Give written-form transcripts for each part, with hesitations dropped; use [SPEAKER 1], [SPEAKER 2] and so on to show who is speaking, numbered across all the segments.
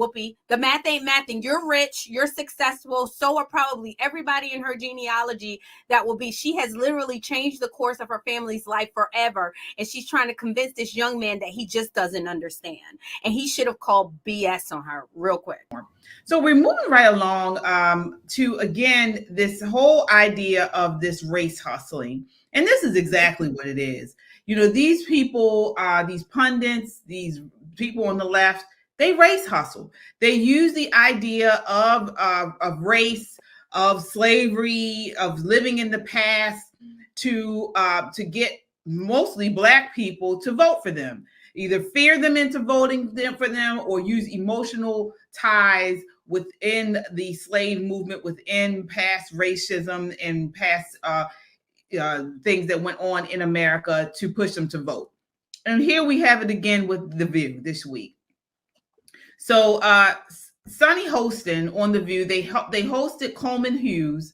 [SPEAKER 1] Whoopi. The math ain't mathing. You're rich. You're successful. So are probably everybody in her genealogy that will be. She has literally changed the course of her family's life forever. And she's trying to convince this young man that he just doesn't understand. And he should have called BS on her real quick.
[SPEAKER 2] So we're moving right along to, again, this whole idea of this race hustling. And this is exactly what it is. You know, these people, these pundits, these people on the left, they race hustle. They use the idea of race, of slavery, of living in the past to get mostly Black people to vote for them, either fear them into voting for them or use emotional ties within the slave movement, within past racism and past things that went on in America to push them to vote. And here we have it again with The View this week. So Sunny Hostin on The View, they hosted Coleman Hughes.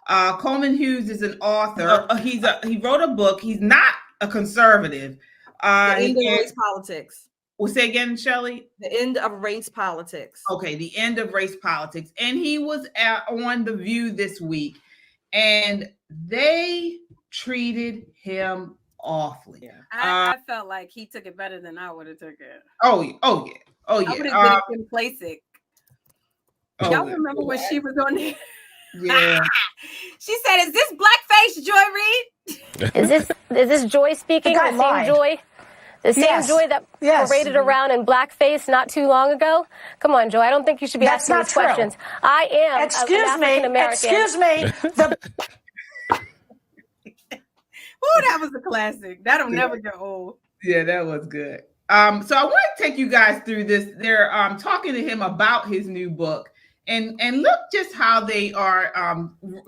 [SPEAKER 2] Coleman Hughes is an author. He wrote a book. He's not a conservative.
[SPEAKER 3] The End of Race Politics.
[SPEAKER 2] We'll say again, Shelley?
[SPEAKER 3] The End of Race Politics.
[SPEAKER 2] Okay, The End of Race Politics. And he was on The View this week, and they treated him awfully.
[SPEAKER 1] Yeah. I felt like he took it better than I would have took it.
[SPEAKER 2] Oh yeah.
[SPEAKER 1] I would have been complacent. Y'all remember when she was on there?
[SPEAKER 2] Yeah.
[SPEAKER 1] She said, "Is this blackface, Joy Reid?"
[SPEAKER 4] Is this Joy speaking? The same Joy? The same Joy that paraded around in blackface not too long ago? Come on, Joy. I don't think you should be asking these questions. I am an African American.
[SPEAKER 5] Excuse me.
[SPEAKER 1] Oh, that was a classic. That'll never get old.
[SPEAKER 2] Yeah, that was good. So I want to take you guys through this. They're talking to him about his new book, and look just how they are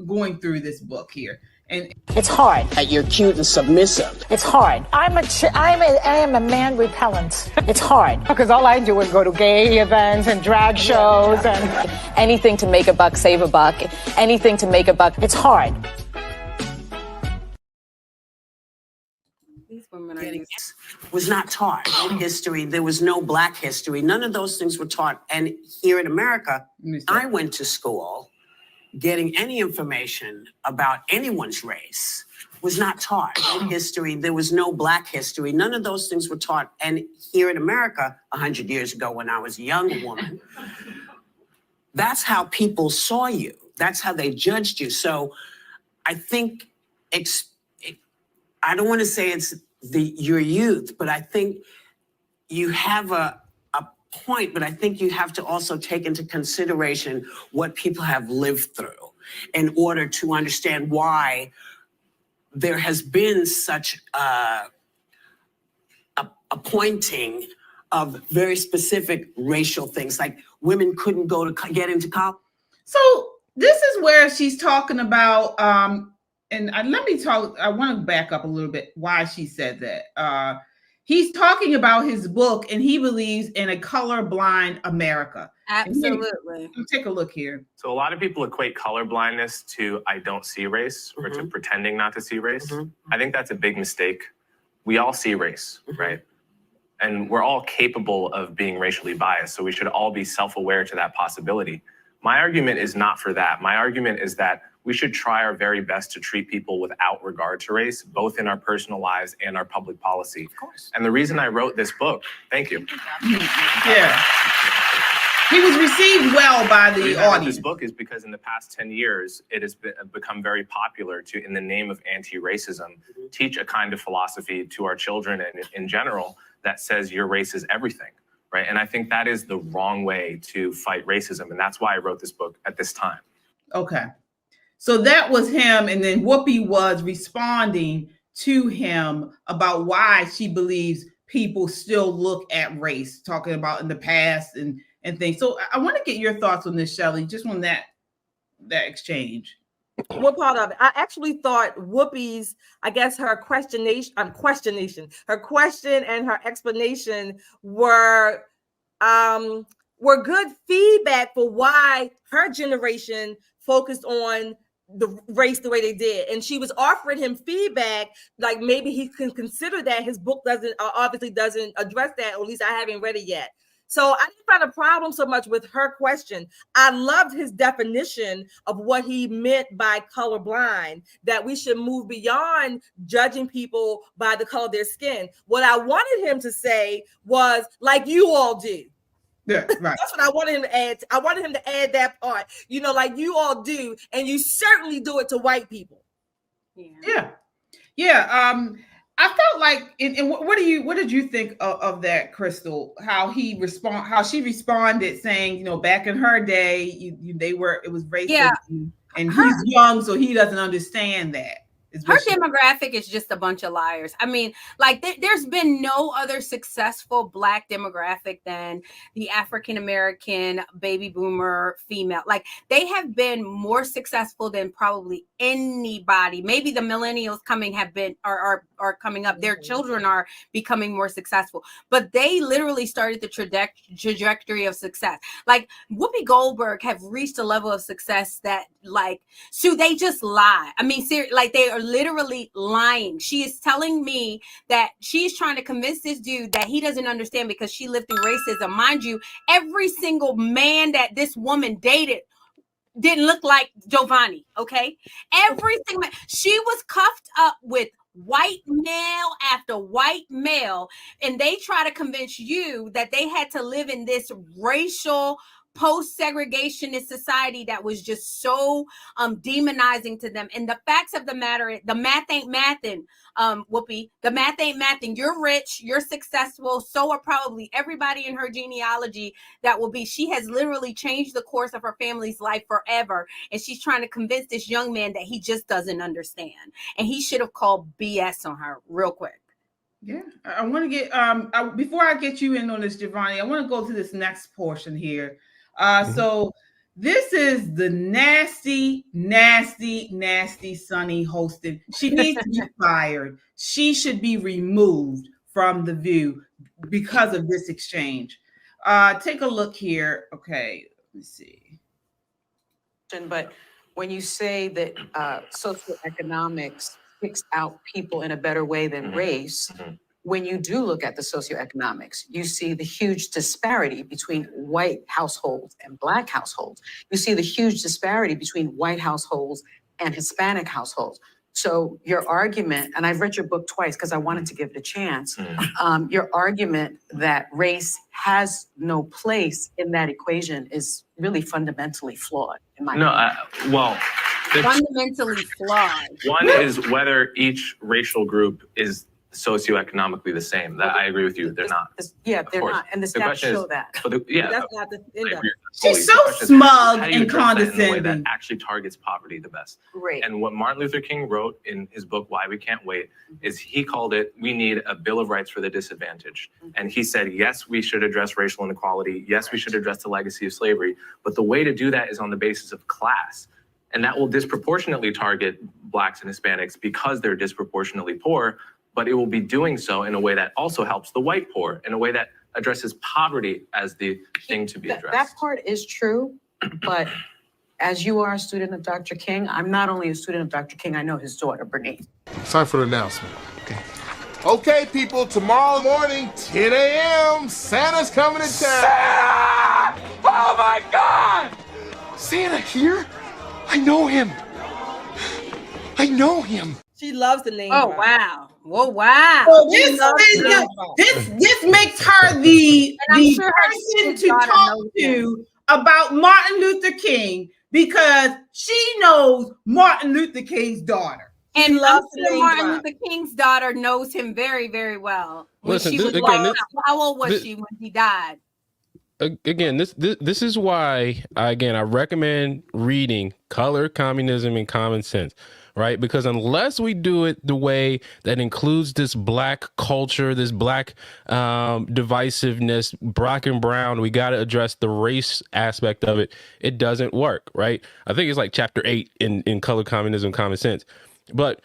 [SPEAKER 2] going through this book here. And
[SPEAKER 5] it's hard.
[SPEAKER 6] You're cute and submissive.
[SPEAKER 5] It's hard. I am a man repellent. It's hard because all I do is go to gay events and drag shows and
[SPEAKER 7] anything to make a buck, save a buck. Anything to make a buck.
[SPEAKER 5] It's hard.
[SPEAKER 6] Was not taught in history. There was no Black history. None of those things were taught. And here in America, I went to school getting any information about anyone's race was not taught in history. There was no Black history. None of those things were taught. And here in America, 100 years ago when I was a young woman, that's how people saw you. That's how they judged you. So I think, I don't want to say it's your youth, but I think you have a point, but I think you have to also take into consideration what people have lived through in order to understand why there has been such a pointing of very specific racial things, like women couldn't get into college.
[SPEAKER 2] So this is where she's talking about, and let me talk, I want to back up a little bit why she said that. He's talking about his book, and he believes in a colorblind America.
[SPEAKER 1] Absolutely.
[SPEAKER 2] Take a look here.
[SPEAKER 8] So a lot of people equate colorblindness to I don't see race or to pretending not to see race. I think that's a big mistake. We all see race, right? And we're all capable of being racially biased. So we should all be self-aware to that possibility. My argument is not for that. My argument is that we should try our very best to treat people without regard to race, both in our personal lives and our public policy. Of course. And the reason I wrote this book, thank you.
[SPEAKER 2] Yeah. He was received well by the audience.
[SPEAKER 8] This book is because in the past 10 years, it has become very popular to, in the name of anti-racism, teach a kind of philosophy to our children and in general that says your race is everything, right? And I think that is the wrong way to fight racism. And that's why I wrote this book at this time.
[SPEAKER 2] Okay. So that was him. And then Whoopi was responding to him about why she believes people still look at race, talking about in the past and things. So I want to get your thoughts on this, Shelley, just on that exchange.
[SPEAKER 3] What part of it? I actually thought Whoopi's, I guess her question and her explanation were good feedback for why her generation focused on the race the way they did. And she was offering him feedback, like maybe he can consider that his book obviously doesn't address that, or at least I haven't read it yet. So I didn't find a problem so much with her question. I loved his definition of what he meant by colorblind, that we should move beyond judging people by the color of their skin. What I wanted him to say was, like you all do.
[SPEAKER 2] Yeah, right.
[SPEAKER 3] That's what I wanted him to add. I wanted him to add that part, like you all do, and you certainly do it to white people.
[SPEAKER 2] Yeah. I felt like, and what did you think of that, Crystal? How she responded, saying, back in her day, it was racism, and he's young, so he doesn't understand that.
[SPEAKER 1] Her demographic is just a bunch of liars. I mean, like there's been no other successful Black demographic than the African-American baby boomer female. Like they have been more successful than probably anybody. Maybe the millennials are coming up. Their children are becoming more successful, but they literally started the trajectory of success. Like Whoopi Goldberg have reached a level of success that they just lie. I mean, like they are literally lying. She is telling me that she's trying to convince this dude that he doesn't understand because she lived through racism. Mind you, every single man that this woman dated didn't look like Giovanni, okay? Everything. She was cuffed up with white male after white male, and they try to convince you that they had to live in this racial post-segregationist society that was just so demonizing to them. And the facts of the matter, the math ain't mathing, Whoopi. The math ain't mathing. You're rich, you're successful, so are probably everybody in her genealogy that will be. She has literally changed the course of her family's life forever, and she's trying to convince this young man that he just doesn't understand. And he should have called BS on her real quick.
[SPEAKER 2] Yeah, I want to get before I get you in on this, Giovanni, I want to go to this next portion here. So this is the nasty Sunny Hostin. She needs to be fired. She should be removed from The View because of this exchange. Take a look here. Okay, let me see.
[SPEAKER 9] But when you say that socioeconomics picks out people in a better way than race, when you do look at the socioeconomics, you see the huge disparity between white households and Black households. You see the huge disparity between white households and Hispanic households. So your argument, and I've read your book twice because I wanted to give it a chance, your argument that race has no place in that equation is really fundamentally flawed, in my opinion.
[SPEAKER 1] Fundamentally flawed.
[SPEAKER 8] One is whether each racial group is socioeconomically the same. That I agree with you. They're not.
[SPEAKER 9] They're not. And the stats show that.
[SPEAKER 3] But that's not the end of it.
[SPEAKER 2] She's so smug and condescending.
[SPEAKER 8] In a way that actually targets poverty the best.
[SPEAKER 9] Great.
[SPEAKER 8] And what Martin Luther King wrote in his book, Why We Can't Wait, is he called it, we need a Bill of Rights for the Disadvantaged. And he said, yes, we should address racial inequality. Yes, we should address the legacy of slavery. But the way to do that is on the basis of class. And that will disproportionately target Blacks and Hispanics because they're disproportionately poor. But it will be doing so in a way that also helps the white poor, in a way that addresses poverty as the thing to be addressed.
[SPEAKER 9] That part is true, but as you are a student of Dr. King, I'm not only a student of Dr. King, I know his daughter, Bernice.
[SPEAKER 10] Time for the announcement. Okay, people, tomorrow morning, 10 a.m., Santa's coming to town.
[SPEAKER 11] Santa! Oh my God!
[SPEAKER 10] Santa here? I know him.
[SPEAKER 3] She loves the name.
[SPEAKER 1] Oh, wow. Whoa, wow.
[SPEAKER 2] So this makes her the person to talk to about Martin Luther King because she knows Martin Luther King's daughter.
[SPEAKER 1] And Martin Luther King's daughter knows him very, very well.
[SPEAKER 12] Listen,
[SPEAKER 1] how old was she when he died?
[SPEAKER 12] Again, this is why I recommend reading Color, Communism, and Common Sense, right? Because unless we do it the way that includes this Black culture, this Black divisiveness, Black and brown, we got to address the race aspect of it. It doesn't work, right? I think it's like chapter 8 in Color, Communism, Common Sense. But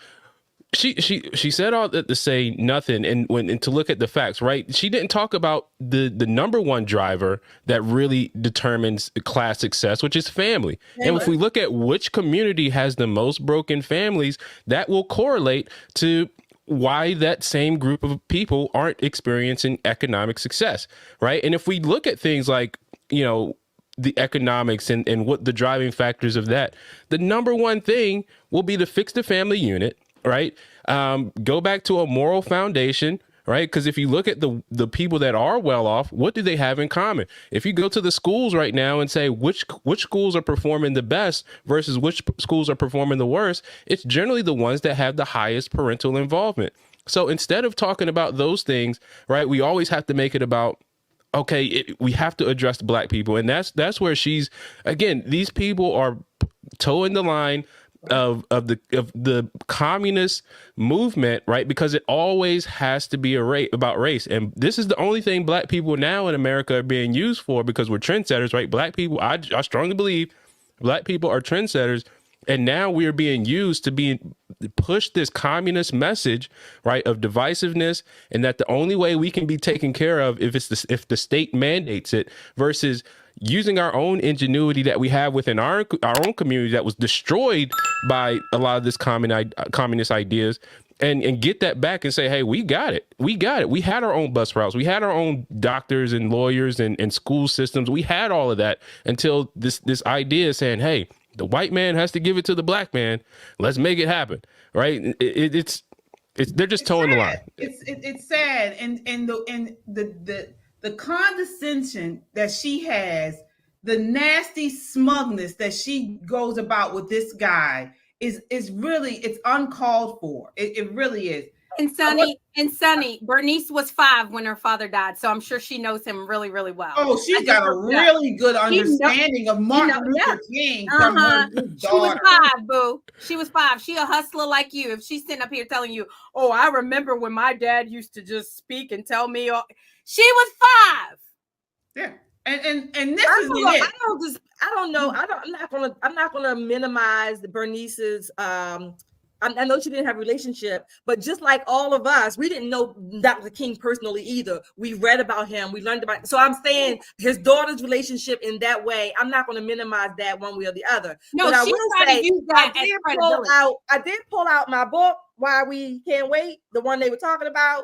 [SPEAKER 12] she said all that to say nothing and to look at the facts, right? She didn't talk about the number one driver that really determines class success, which is family. And if we look at which community has the most broken families, that will correlate to why that same group of people aren't experiencing economic success, right? And if we look at things like, the economics and what the driving factors of that, the number one thing will be to fix the family unit, right? Go back to a moral foundation, right? Because if you look at the people that are well off, what do they have in common? If you go to the schools right now and say which schools are performing the best versus which schools are performing the worst, it's generally the ones that have the highest parental involvement. So instead of talking about those things, right, we always have to make it about, okay, we have to address Black people. And that's where she's, again, these people are towing the line of the communist movement, right? Because it always has to be about race. And this is the only thing Black people now in America are being used for, because we're trendsetters, right? Black people, I strongly believe Black people are trendsetters. And now we are being used to push this communist message, right, of divisiveness, and that the only way we can be taken care of if the state mandates it, versus using our own ingenuity that we have within our own community that was destroyed by a lot of this communist ideas, and get that back and say, hey, we got it. We had our own bus routes. We had our own doctors and lawyers and school systems. We had all of that until this idea saying, hey, the white man has to give it to the Black man. Let's make it happen, right? It's they're just towing the line.
[SPEAKER 2] It's sad, and the condescension that she has, the nasty smugness that she goes about with this guy is really, it's uncalled for. It really is.
[SPEAKER 1] And Sonny, Bernice was 5 when her father died, so I'm sure she knows him really, really well.
[SPEAKER 2] Oh, she's got a really good understanding of Martin Luther King.
[SPEAKER 1] She was 5, boo. She was 5. She a hustler like you. If she's sitting up here telling you, oh, I remember when my dad used to just speak and tell me, she was 5.
[SPEAKER 2] Yeah. And this is it.
[SPEAKER 3] I don't know. I'm not gonna minimize Bernice's I know she didn't have a relationship, but just like all of us, we didn't know Dr. King personally either. We read about him, we learned about. So I'm saying his daughter's relationship in that way, I'm not going to minimize that one way or the other.
[SPEAKER 1] No, but I will say,
[SPEAKER 3] I did pull out my book, Why We Can't Wait, the one they were talking about.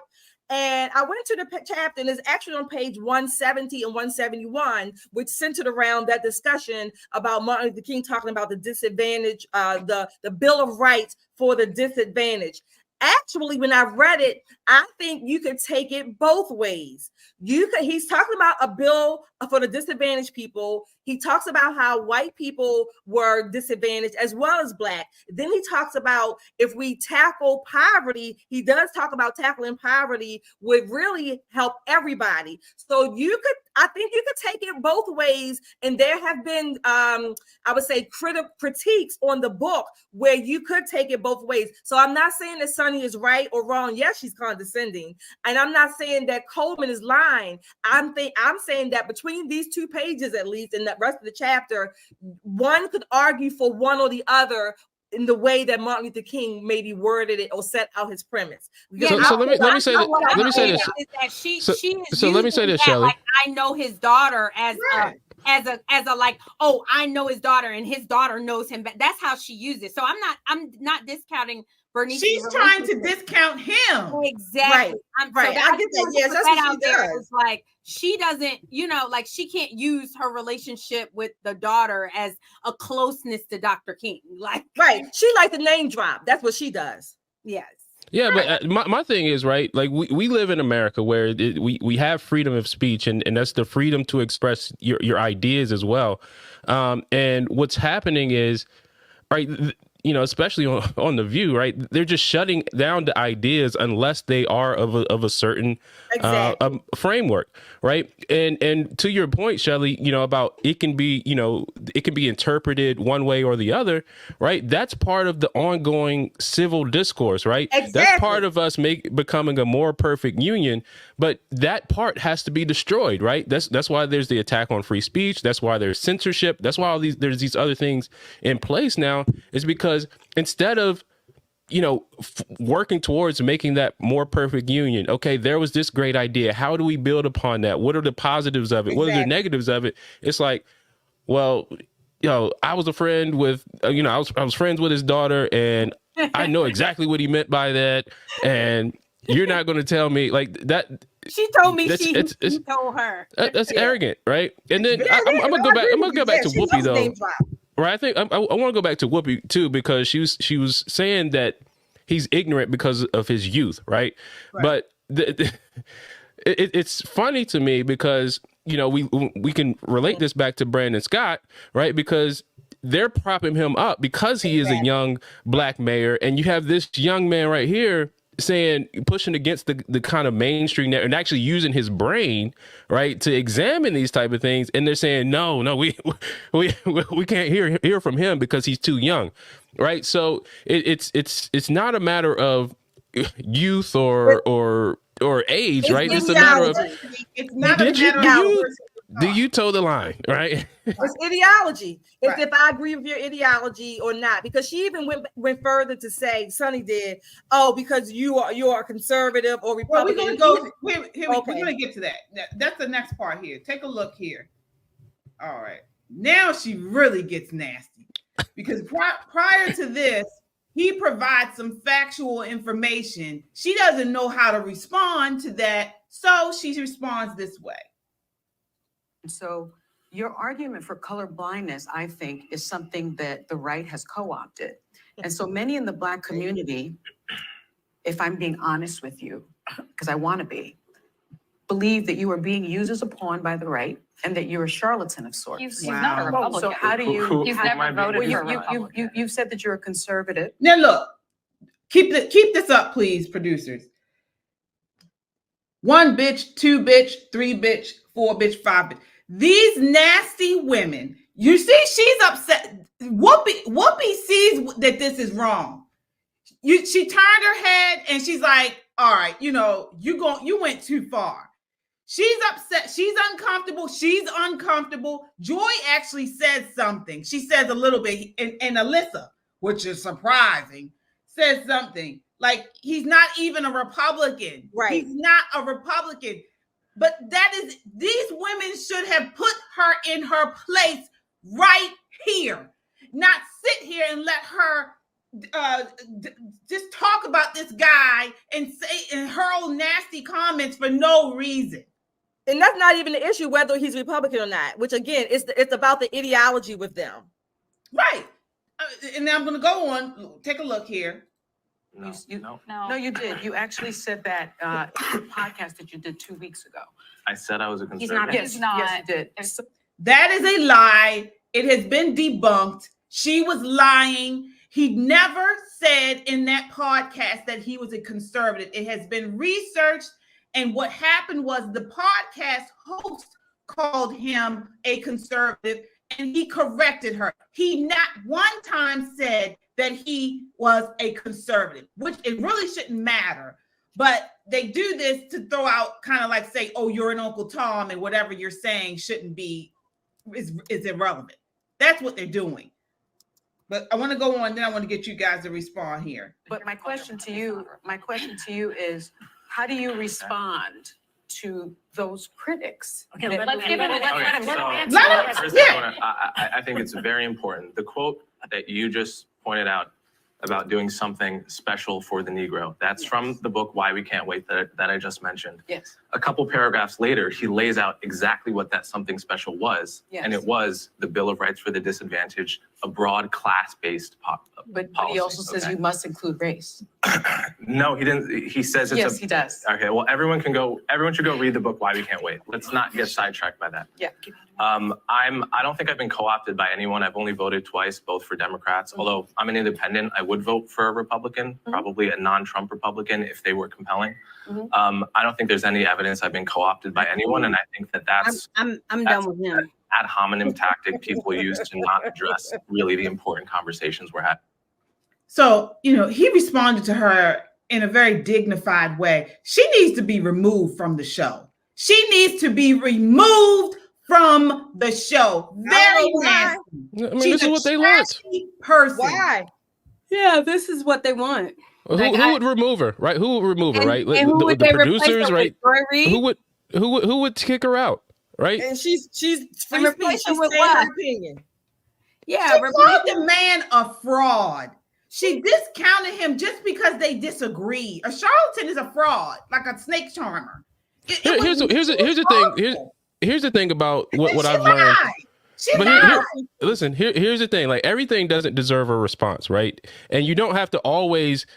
[SPEAKER 3] And I went to the chapter, and it's actually on page 170 and 171, which centered around that discussion about Martin Luther King talking about the disadvantage, the Bill of Rights for the disadvantaged. Actually, when I read it, I think you could take it both ways. He's talking about a bill for the disadvantaged people. He talks about how white people were disadvantaged as well as Black. Then he talks about if we tackle poverty, he does talk about tackling poverty would really help everybody. So I think you could take it both ways. And there have been, I would say, critiques on the book where you could take it both ways. So I'm not saying that Sonny is right or wrong. Yes, she's condescending. And I'm not saying that Coleman is lying. I'm saying that between these 2 pages, at least, and the rest of the chapter, one could argue for one or the other in the way that Martin Luther King maybe worded it or set out his premise.
[SPEAKER 12] So let me say this, Shelley.
[SPEAKER 1] Like, I know his daughter as a like, oh, I know his daughter and his daughter knows him. But that's how she used it. So I'm not discounting Bernice.
[SPEAKER 2] She's trying to discount him.
[SPEAKER 1] Exactly.
[SPEAKER 3] Right. I get that. Yes, that's what she does.
[SPEAKER 1] It's like she doesn't, like she can't use her relationship with the daughter as a closeness to Dr. King. Like,
[SPEAKER 3] right. She like the name drop. That's what she does.
[SPEAKER 1] Yes.
[SPEAKER 12] Yeah, but my thing is, right, like we live in America where we have freedom of speech, and that's the freedom to express your ideas as well. And what's happening is, right, especially on The View, right, they're just shutting down the ideas unless they are of a certain framework, right? And to your point, Shelley, about it can be interpreted one way or the other, right? That's part of the ongoing civil discourse, right?
[SPEAKER 3] Exactly.
[SPEAKER 12] That's part of us becoming a more perfect union, but that part has to be destroyed, right? That's why there's the attack on free speech. That's why there's censorship. That's why there's these other things in place now, is because instead of working towards making that more perfect union, okay, there was this great idea, how do we build upon that? What are the positives of it? What are the negatives of it? It's like, well, I was a friend with I was friends with his daughter, and I know exactly what he meant by that, and you're not going to tell me like that.
[SPEAKER 1] She told me he told her.
[SPEAKER 12] That's arrogant, right? And then I'm gonna go back. I'm gonna go back to Whoopi though. Right? I think I want to go back to Whoopi too, because she was saying that he's ignorant because of his youth, right? But it's funny to me because we can relate this back to Brandon Scott, right? Because they're propping him up because he is a young black mayor, and you have this young man right here pushing against the kind of mainstream and actually using his brain, right, to examine these type of things. And they're saying, no, we can't hear from him because he's too young, right? So it's not a matter of youth or age, right? It's a matter of do you toe the line, right?
[SPEAKER 3] It's ideology. It's if I agree with your ideology or not. Because she even went further to say, Sonny did, because you are conservative or Republican.
[SPEAKER 2] Well, we're going to get to that. That's the next part here. Take a look here. All right. Now she really gets nasty. Because prior to this, he provides some factual information. She doesn't know how to respond to that, so she responds this way.
[SPEAKER 9] So your argument for colorblindness, I think, is something that the right has co-opted. And so many in the Black community, if I'm being honest with you, because I want to be, believe that you are being used as a pawn by the right and that you're a charlatan of sorts.
[SPEAKER 13] He's not a Republican.
[SPEAKER 9] So how do you...
[SPEAKER 13] He's never voted for a Republican.
[SPEAKER 9] You've said that you're a conservative.
[SPEAKER 2] Now look, keep this up, please, producers. 1 bitch, 2 bitch, 3 bitch, 4 bitch, 5 bitch. These nasty women, you see, she's upset. Whoopi sees that this is wrong. She turned her head and she's like, all right, you went too far. She's upset. She's uncomfortable. She's uncomfortable. Joy actually says something. She says a little bit, and Alyssa, which is surprising, says something like he's not even a Republican.
[SPEAKER 3] Right.
[SPEAKER 2] He's not a Republican. But these women should have put her in her place right here, not sit here and let her just talk about this guy and say and hurl nasty comments for no reason.
[SPEAKER 3] And that's not even the issue, whether he's Republican or not, which again, it's about the ideology with them.
[SPEAKER 2] Right. And now I'm going to go on. Take a look here.
[SPEAKER 9] No, you did. You actually said that in the podcast that you did 2 weeks ago.
[SPEAKER 8] I said I was a conservative.
[SPEAKER 9] He's not. Yes, you did.
[SPEAKER 2] That is a lie. It has been debunked. She was lying. He never said in that podcast that he was a conservative. It has been researched. And what happened was the podcast host called him a conservative and he corrected her. He not one time said that he was a conservative, which it really shouldn't matter. But they do this to throw out kind of like say, oh, you're an Uncle Tom and whatever you're saying shouldn't be, is irrelevant. That's what they're doing. But I want to go on, then I want to get you guys to respond here.
[SPEAKER 9] But my question to you is, how do you respond to those critics?
[SPEAKER 13] Okay, let's give him
[SPEAKER 8] I think it's very important. The quote that you just pointed out about doing something special for the Negro. That's from the book Why We Can't Wait that I just mentioned.
[SPEAKER 9] Yes.
[SPEAKER 8] A couple paragraphs later, he lays out exactly what that something special was.
[SPEAKER 9] Yes.
[SPEAKER 8] And it was the Bill of Rights for the Disadvantaged, a broad class-based policy.
[SPEAKER 9] But he also says you must include race.
[SPEAKER 8] No, he didn't. He says it's
[SPEAKER 9] he does.
[SPEAKER 8] Okay, well, everyone should go read the book Why We Can't Wait. Let's not get sidetracked by that.
[SPEAKER 9] Yeah.
[SPEAKER 8] I don't think I've been co-opted by anyone. I've only voted twice, both for Democrats. Mm-hmm. Although I'm an independent, I would vote for a Republican, probably a non-Trump Republican if they were compelling. Mm-hmm. I don't think there's any evidence I've been co-opted by anyone, and I think that's
[SPEAKER 1] I'm done with him.
[SPEAKER 8] Ad hominem tactic people use to not address really the important conversations we're having.
[SPEAKER 2] So, he responded to her in a very dignified way. She needs to be removed from the show. She needs to be removed from the show. Very nasty.
[SPEAKER 12] I mean, this is what they want.
[SPEAKER 2] Person.
[SPEAKER 3] Why?
[SPEAKER 1] Yeah, this is what they want.
[SPEAKER 12] Who would remove her, right? Who would remove her, right?
[SPEAKER 1] And who would
[SPEAKER 12] the
[SPEAKER 1] they
[SPEAKER 12] producers, right?
[SPEAKER 1] Who
[SPEAKER 12] would kick her out, right?
[SPEAKER 3] And she's free
[SPEAKER 1] replace
[SPEAKER 3] speech.
[SPEAKER 1] her with
[SPEAKER 3] She's saying
[SPEAKER 1] what?
[SPEAKER 3] her opinion.
[SPEAKER 1] Yeah,
[SPEAKER 2] she called the man a fraud. She discounted him just because they disagree. A charlatan is a fraud, like a snake charmer.
[SPEAKER 12] Here's the thing about what I've learned. Here's the thing. Like, everything doesn't deserve a response, right? And you don't have to always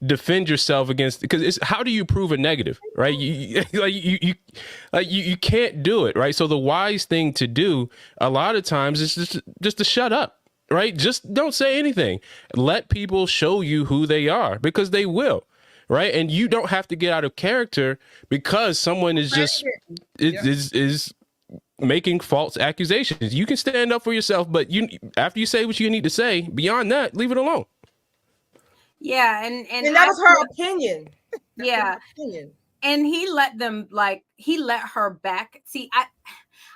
[SPEAKER 12] defend yourself against, because it's, how do you prove a negative, right? You can't do it, right? So the wise thing to do a lot of times is just to shut up. Right? Just don't say anything. Let people show you who they are, because they will. Right? And you don't have to get out of character because someone is just is making false accusations. You can stand up for yourself, but after you say what you need to say, beyond that, leave it alone.
[SPEAKER 1] Yeah, and
[SPEAKER 3] that was her opinion.
[SPEAKER 1] Yeah. And he let her back. See, I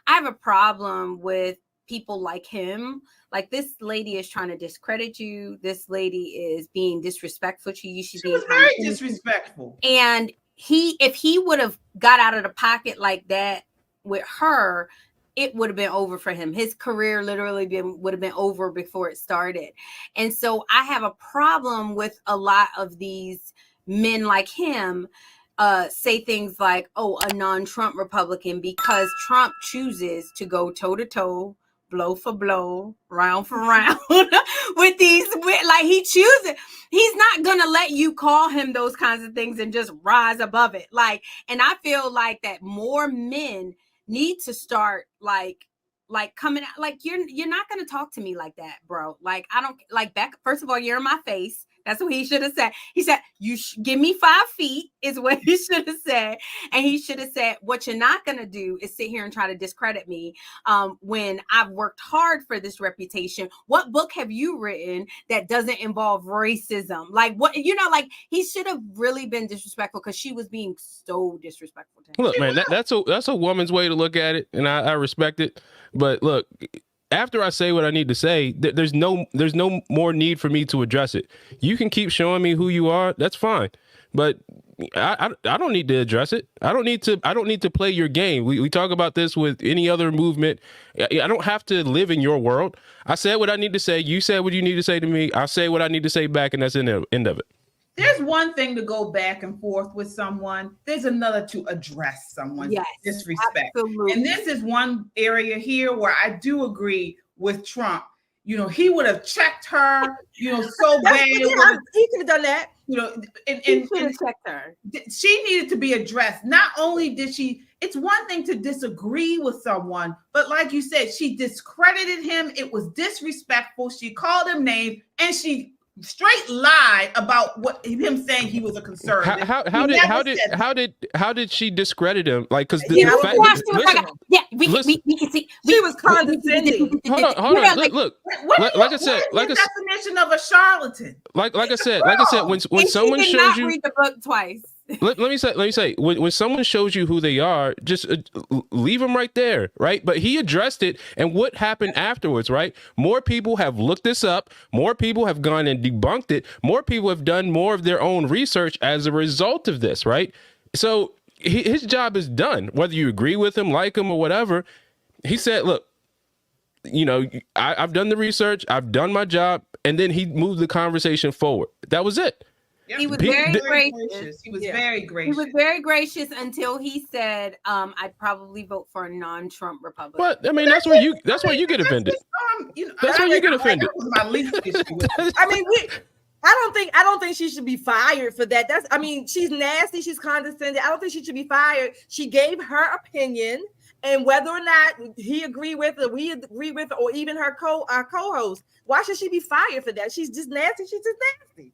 [SPEAKER 1] have a problem with people like him. Like, this lady is trying to discredit you. This lady is being disrespectful to you. She
[SPEAKER 2] was very disrespectful.
[SPEAKER 1] And if he would have got out of the pocket like that with her, it would have been over for him. His career literally would have been over before it started. And so I have a problem with a lot of these men like him say things like, oh, a non-Trump Republican, because Trump chooses to go toe-to-toe, blow for blow, round for round with these, like, he chooses. He's not gonna let you call him those kinds of things and just rise above it. Like, and I feel like that more men need to start like coming out. Like, you're not gonna talk to me like that, bro. Like, I don't like back. First of all, you're in my face. That's what he should have said. He said, give me 5 feet is what he should have said. And he should have said, what you're not going to do is sit here and try to discredit me when I've worked hard for this reputation. What book have you written that doesn't involve racism? Like, what, like, he should have really been disrespectful, because she was being so disrespectful to him.
[SPEAKER 12] Look, man, that's a woman's way to look at it, and I respect it. But look, after I say what I need to say, there's no more need for me to address it. You can keep showing me who you are. That's fine. But I don't need to address it. I don't need to play your game. We talk about this with any other movement. I don't have to live in your world. I said what I need to say. You said what you need to say to me. I say what I need to say back, and that's the end of it.
[SPEAKER 2] There's one thing to go back and forth with someone. There's another to address someone's disrespect. Absolutely. And this is one area here where I do agree with Trump. He would have checked her, so bad.
[SPEAKER 3] He could have done that.
[SPEAKER 2] And checked her. She needed to be addressed. Not only did it's one thing to disagree with someone, but like you said, she discredited him. It was disrespectful. She called him names, and she straight lied about him saying he was a conservative.
[SPEAKER 12] How did she discredit him? Like, because
[SPEAKER 1] we can see
[SPEAKER 3] she was condescending.
[SPEAKER 12] Hold on. Look. Like I said,
[SPEAKER 2] definition of a charlatan.
[SPEAKER 12] Like I said, when someone shows you,
[SPEAKER 1] read the book twice.
[SPEAKER 12] Let me say when someone shows you who they are, just leave them right there, right? But he addressed it, and what happened afterwards, right? More people have looked this up. More people have gone and debunked it. More people have done more of their own research as a result of this, right? So his job is done, whether you agree with him, like him, or whatever. He said, look, I've done the research. I've done my job. And then he moved the conversation forward. That was it.
[SPEAKER 1] He was very gracious.
[SPEAKER 2] He was very gracious.
[SPEAKER 1] He was very gracious until he said, "I'd probably vote for a non-Trump Republican."
[SPEAKER 12] But I mean, that's where you get offended. That's where you get offended.
[SPEAKER 2] My least issue.
[SPEAKER 3] I mean, I don't think she should be fired for that. She's nasty. She's condescending. I don't think she should be fired. She gave her opinion, and whether or not he agreed with it, we agree with it, or even our co-host, why should she be fired for that? She's just nasty. She's just nasty.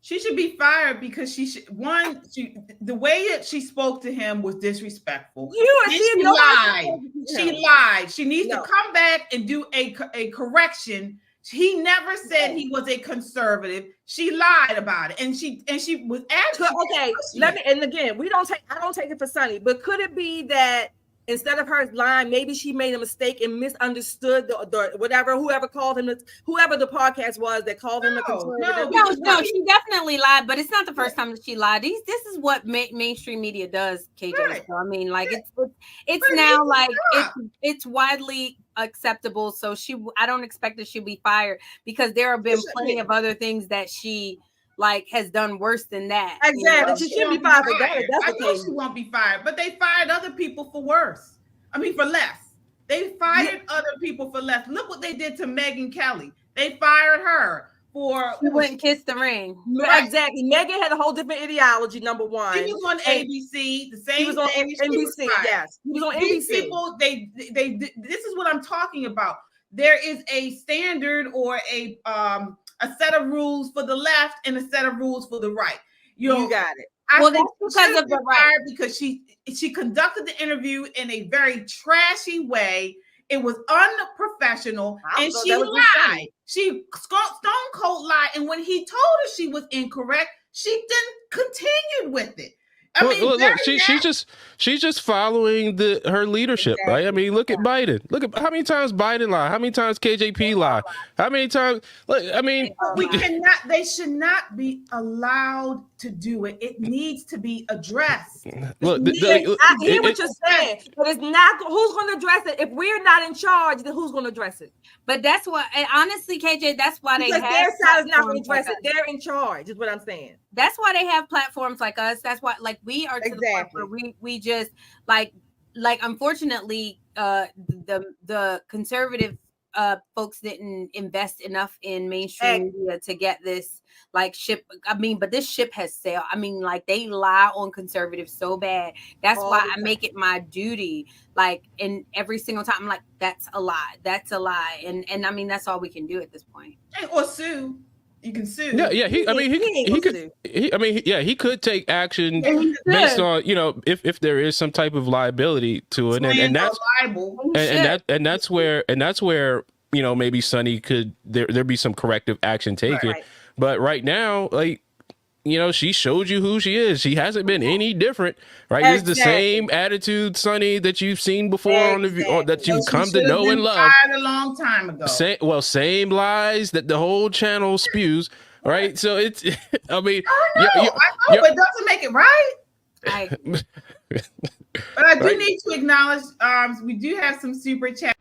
[SPEAKER 2] She should be fired because the way that she spoke to him was disrespectful. She lied. She lied. She needs to come back and do a correction. He never said he was a conservative. She lied about it, and she was actually
[SPEAKER 3] okay. I don't take it for Sonny, but could it be that instead of her lying, maybe she made a mistake and misunderstood the whatever, whoever called him, whoever the podcast was that called him a conservative.
[SPEAKER 1] No, she definitely lied, but it's not the first time that she lied. This is what mainstream media does, KJ. Right. So, I mean, like it's now like it's widely acceptable. So I don't expect that she'll be fired, because there have been plenty of other things that she like has done worse than that.
[SPEAKER 3] Exactly. She shouldn't be fired for that.
[SPEAKER 2] I know she won't be fired, but they fired other people for worse. I mean, for less. They fired other people for less. Look what they did to Megyn Kelly. They fired her for
[SPEAKER 1] she wouldn't kiss the ring.
[SPEAKER 3] Right. Exactly. Megyn had a whole different ideology. Number one,
[SPEAKER 2] she was on ABC. The same. He
[SPEAKER 3] was on NBC. Yes, he was on
[SPEAKER 2] These
[SPEAKER 3] NBC.
[SPEAKER 2] People, they. This is what I'm talking about. There is a standard or a set of rules for the left and a set of rules for the right. You
[SPEAKER 3] got it.
[SPEAKER 1] Well, that's because of the right.
[SPEAKER 2] Because she conducted the interview in a very trashy way. It was unprofessional, and she lied. She stone cold lied, and when he told her she was incorrect, she then continued with it. I mean,
[SPEAKER 12] look, she's just following her leadership, right? I mean, look at Biden. Look at how many times Biden lied, how many times KJP lied, how many times. Look, I mean,
[SPEAKER 2] we cannot. They should not be allowed to do it. It needs to be addressed.
[SPEAKER 12] Look,
[SPEAKER 3] I hear what you're saying, but it's not. Who's going to address it? If we're not in charge, then who's going to address it?
[SPEAKER 1] But that's why, honestly, KJ, that's why
[SPEAKER 3] because their side is not going to address it. They're in charge, is what I'm saying.
[SPEAKER 1] That's why they have platforms like us. That's why, like, we are to the point where we just like unfortunately, the conservative folks didn't invest enough in mainstream media to get this ship. I mean, but this ship has sailed. I mean, like, they lie on conservatives so bad. That's why I make it my duty, like, in every single time, I'm like, that's a lie. That's a lie. And I mean, that's all we can do at this point.
[SPEAKER 2] Or sue. You can sue.
[SPEAKER 12] Yeah. He could take action based on, if there is some type of liability to it, and that's where maybe Sonny could there be some corrective action taken. Right. But right now, she showed you who she is. She hasn't been any different, right? Exactly. It's the same attitude, Sonny, that you've seen before on that you've come to know and love.
[SPEAKER 2] A long time ago.
[SPEAKER 12] Same lies that the whole channel spews, right? So it's, I mean,
[SPEAKER 2] I know, but it doesn't make it right. But I do need to acknowledge, we do have some super chat.